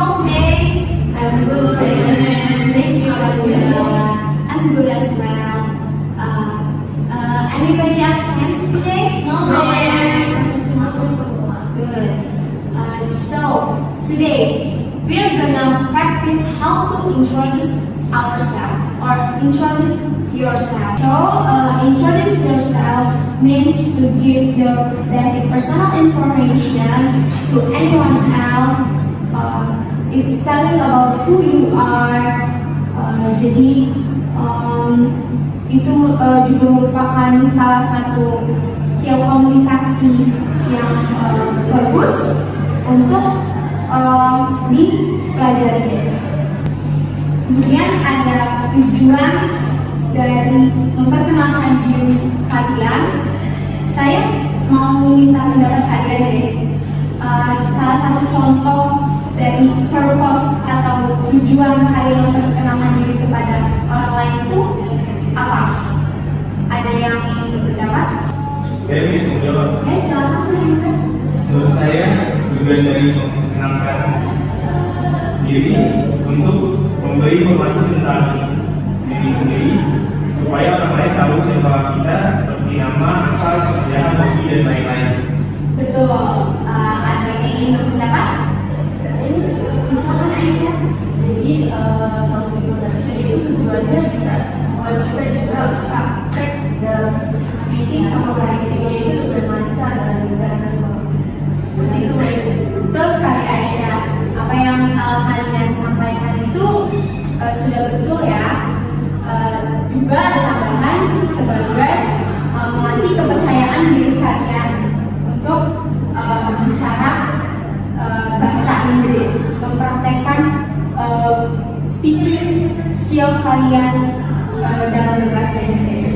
all today? I'm good. Thank you. I'm good as well. Anybody absent today? No problem. Good. So today we're gonna practice how to introduce ourselves or introduce yourself. So introduce yourself means to give your basic personal information to anyone else. It's telling about who you are. Jadi itu juga merupakan salah satu skill komunikasi yang bagus untuk dipelajari. Kemudian ada tujuan dari memperkenalkan diri kalian. Saya mau minta pendapat kalian deh. Salah satu contoh dari purpose atau tujuan kalian memperkenalkan diri kepada orang lain itu apa? Ada yang ingin berpendapat? Saya bisa menjawab. Silakan. Menurut saya tujuan dari memperkenalkan diri untuk memberi informasi tentang diri sendiri supaya orang lain tahu siapa kita seperti nama, asal, pekerjaan, hobi dan lain-lain. Betul. Ada yang ingin berpendapat? Silakan Aisyah. Jadi satu Indonesia itu tujuannya bisa kita juga praktek dalam speaking sama writingnya itu lebih lancar dan mudah. Seperti itu baik. Betul sekali Aisyah. Apa yang kalian sampaikan itu sudah betul ya. Juga ada tambahan sebagai melatih kepercayaan diri kalian untuk bicara bahasa Inggris, mempraktekkan speaking skill kalian dalam bahasa Inggris.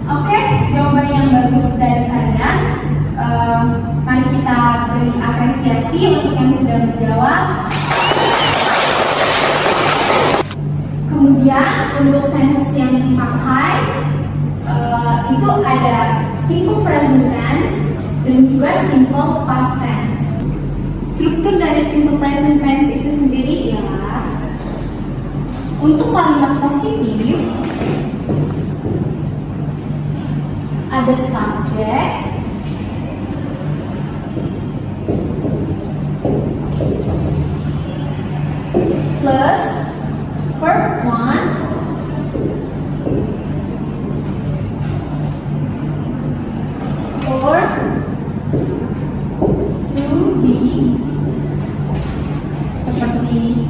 Oke, jawaban yang bagus dari kalian. Mari kita beri apresiasi untuk yang sudah menjawab. Kemudian untuk tenses yang dipakai itu ada simple present tense dan juga simple past tense. Struktur dari simple present tense itu sendiri ialah untuk kalimat positif ada subjek, plus verb 1 or to be seperti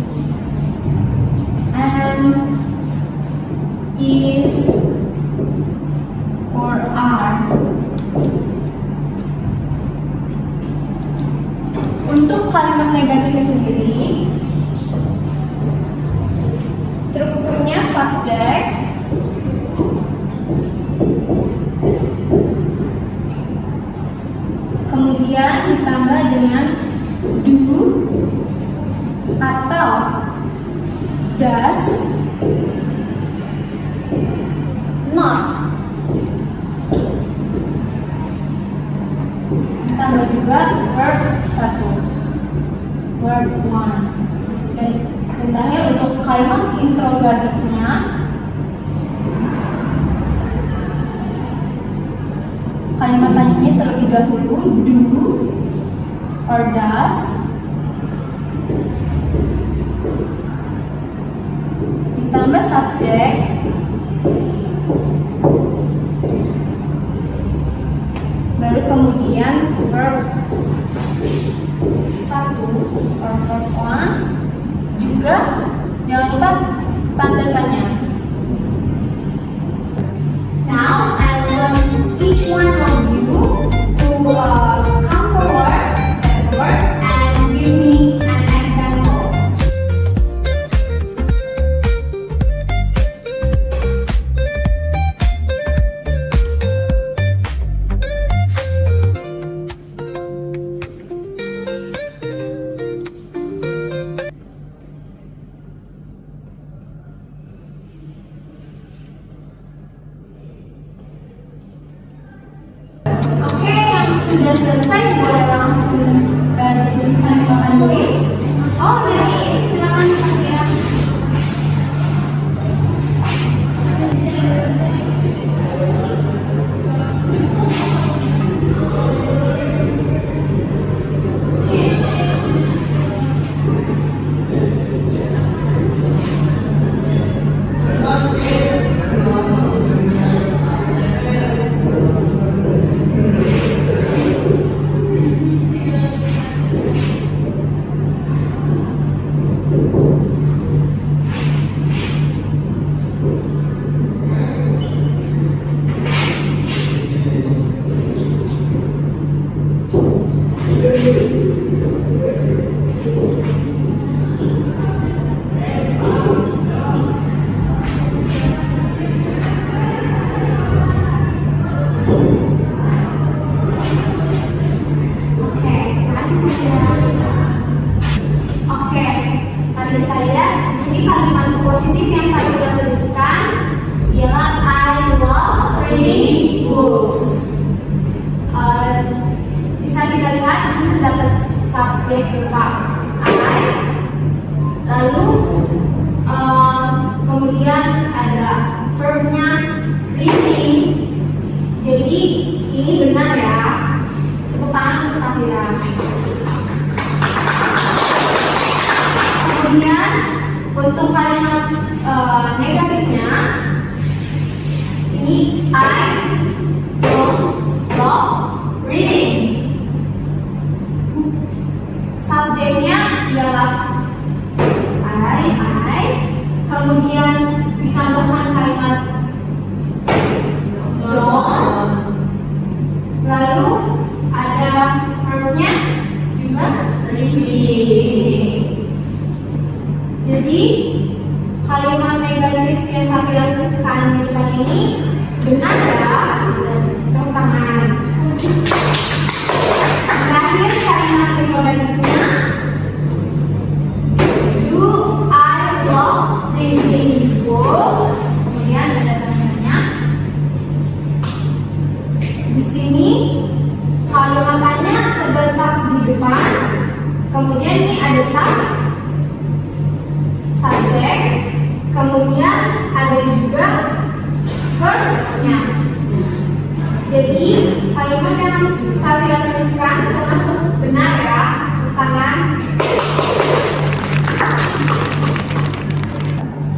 am, is, or are. Untuk kalimat negatifnya sendiri, strukturnya subjek, kemudian ditambah dengan do atau does, not, ditambah juga verb 1, verb 1, dan terakhir untuk kalimat interrogatifnya kalimat tanyanya terlebih dahulu do or does, ditambah subjek, baru kemudian verb 1 or verb 1, juga jangan lupa tanda tanya. Now I want each one of you to come forward and give me an example. subjek berupa I, lalu kemudian ada verbnya reading. Jadi ini benar ya. Tepuk tangan untuk Safira. Kemudian untuk kalimat negatifnya, sini I don't love reading. Subjeknya ialah I, kemudian ditambahkan kalimat don't, lalu ada verbnya juga reading. Jadi kalimat negatif yang Safira tuliskan ini benar ya? Tepuk tangan. Terakhir kalimat negatifnya, do I love reading book? Kemudian ada tandanya. Di sini kalimatnya terletak di depan. Kemudian ini ada subjek, kemudian ada juga verbnya. Jadi kalimat yang Safira tuliskan termasuk benar ya, tangan.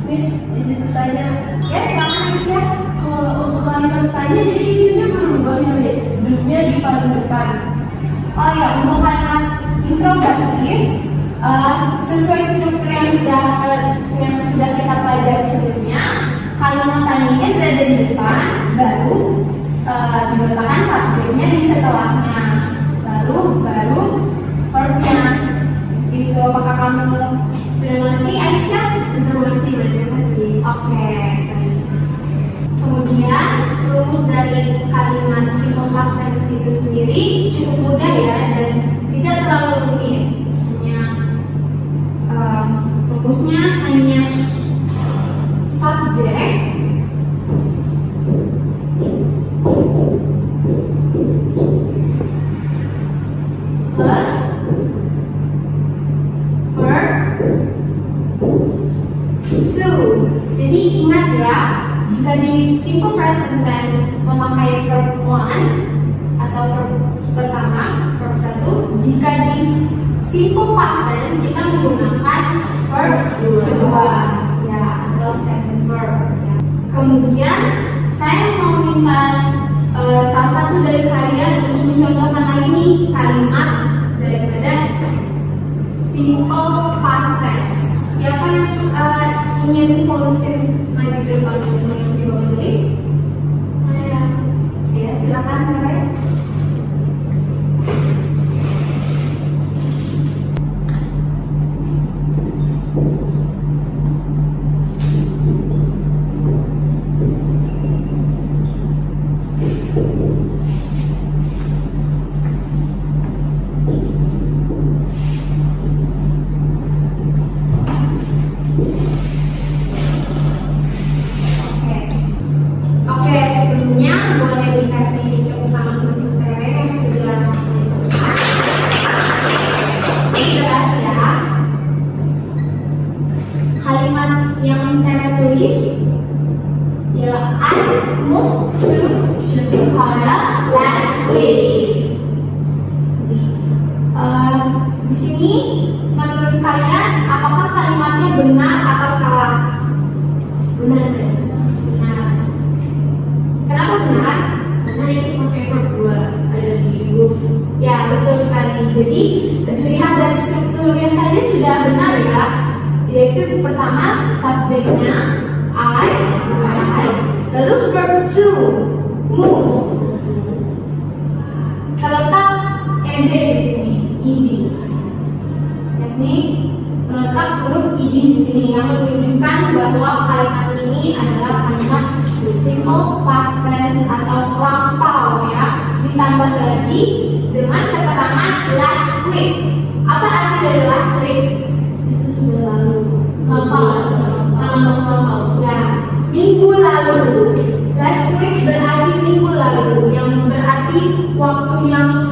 Miss, izin bertanya. Ya, silakan Aisyah. Kalau untuk kalimat tanya, jadi ini berubah ya, Miss. Duduknya di paling depan. Oh ya, untuk kalimat interrogatif, sesuai struktur yang sudah kita pelajari sebelumnya, kalimat tanyanya berada di depan, baru diletakkan subjeknya di setelahnya, baru verbnya. Itu apakah kamu sudah mengerti, Aisyah? Sudah mengerti, terima kasih. Oke, baik. Kemudian rumus dari kalimat simple past tense itu sendiri cukup mudah ya, dan tidak terlalu rumit. Rumusnya hanya subjek plus verb to. Jadi ingat ya, jika di simple present tense memakai verb one atau verb pertama, verb satu. Jika di simple past tense kita menggunakan verb kedua, ya, atau second verb. Ya. Kemudian saya mau minta salah satu dari kalian untuk mencontohkan lagi nih kalimat daripada simple past tense. Siapa yang ingin volunteer maju ke depan untuk mengisi menulis? Ya, silakan Karen. Oke, sebelumnya boleh dikasih tepuk tangan untuk Tere yang sudah menentukan. Jelas ya. Kalimat yang Tere tulis ialah I moved to Jakarta last week. Di sini menurut kalian apakah kalimatnya benar atau salah? Benar. Kenapa benar? Karena ini pakai verb 2, ada di roof. Ya, betul sekali. Jadi, dilihat dari strukturnya saja sudah benar ya. Yaitu pertama, subjeknya I, lalu verb to, move. Terletak ed di sini, ed. Yakni terletak huruf ed di sini yang menunjukkan bahwa kalimat ini adalah kalimat simple past tense atau lampau ya, ditambah lagi dengan keterangan last week. Apa arti dari last week? Itu sudah lalu. Lampau. Ya, minggu lalu. Last week berarti minggu lalu, yang berarti waktu yang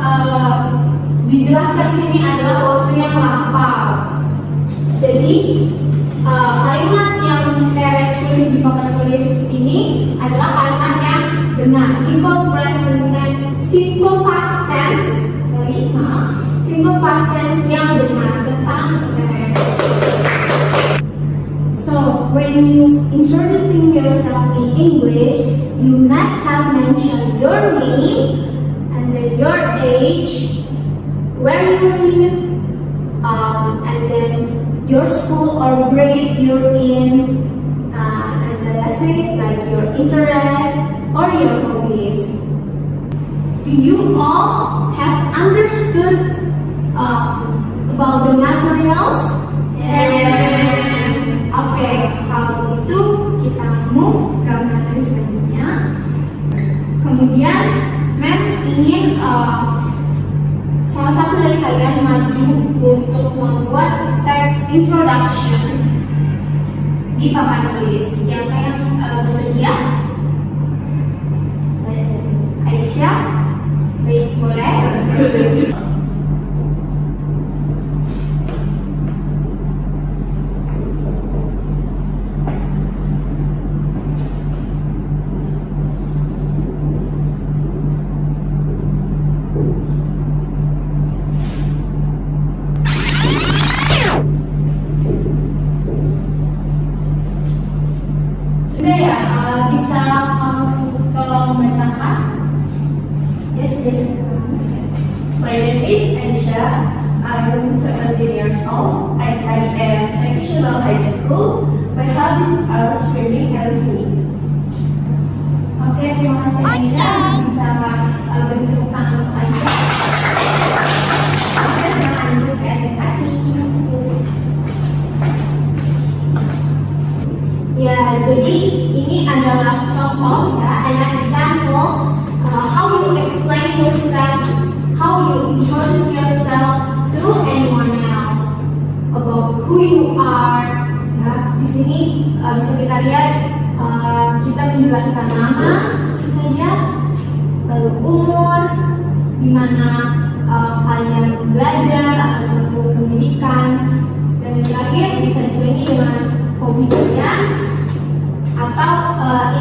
dijelaskan di sini adalah waktu yang lampau. Jadi kalimat yang Tere tulis di papan tulis ini adalah kalimat yang benar, simple present tense, simple past tense yang benar tentang Tere. So, when you introducing yourself in English, you must have mentioned your name and then your age, where you live, and then your school or grade you're in, and the last thing like your interest or your hobbies. Do you all have understood about the materials? Oke, kalau begitu kita move ke materi selanjutnya. Kemudian, Mem ingin salah satu dari kalian maju untuk membuat teks introduction di papan tulis. Siapa yang bersedia? Aisyah? Baik, boleh. Sudah ya, bisa kamu tolong membacakan? Yes. My name is Aisyah. I'm 17 years old. I study at National High School. My hobbies are swimming and singing. Oke, terima kasih Aisyah. Bisa beri tepuk tangan untuk Aisyah. Oke, sekarang lanjut ke edukasi. Ya, jadi ini adalah contoh ya, an example how you explain yourself, how you introduce yourself to anyone else about who you are. Ya, di sini bisa kita lihat kita menjelaskan nama, itu saja, lalu umur, di mana kalian belajar atau menempuh pendidikan, dan yang terakhir bisa diselingi dengan hobi kalian atau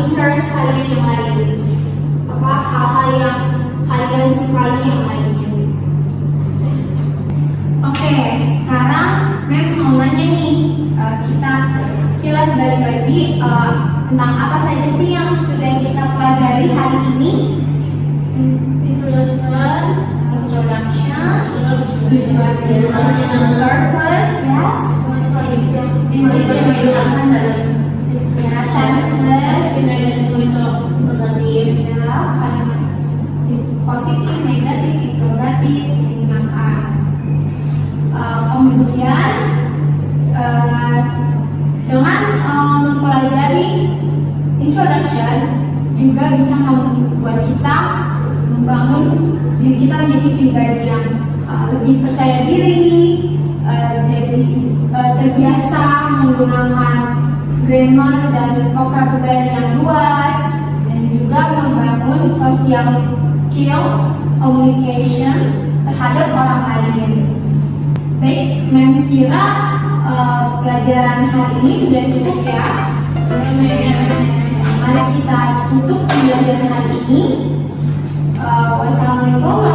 interest kalian yang lain, hal-hal yang kalian sukai yang lainnya. Oke, sekarang Mem mau nanya nih, kita kilas balik lagi tentang apa saja sih yang sudah kita pelajari hari ini. Introduction, purpose, yes, positif, negatif, interrogatif, menyenangkan. Kemudian dengan mempelajari introduction juga bisa membuat kita membangun diri kita menjadi pribadi yang lebih percaya diri, jadi terbiasa menggunakan grammar dan vocabulary yang luas, dan juga membangun social skill communication terhadap orang lain. Baik, Mem kira pelajaran hari ini sudah cukup ya. Mari kita tutup pelajaran hari ini. Wassalamualaikum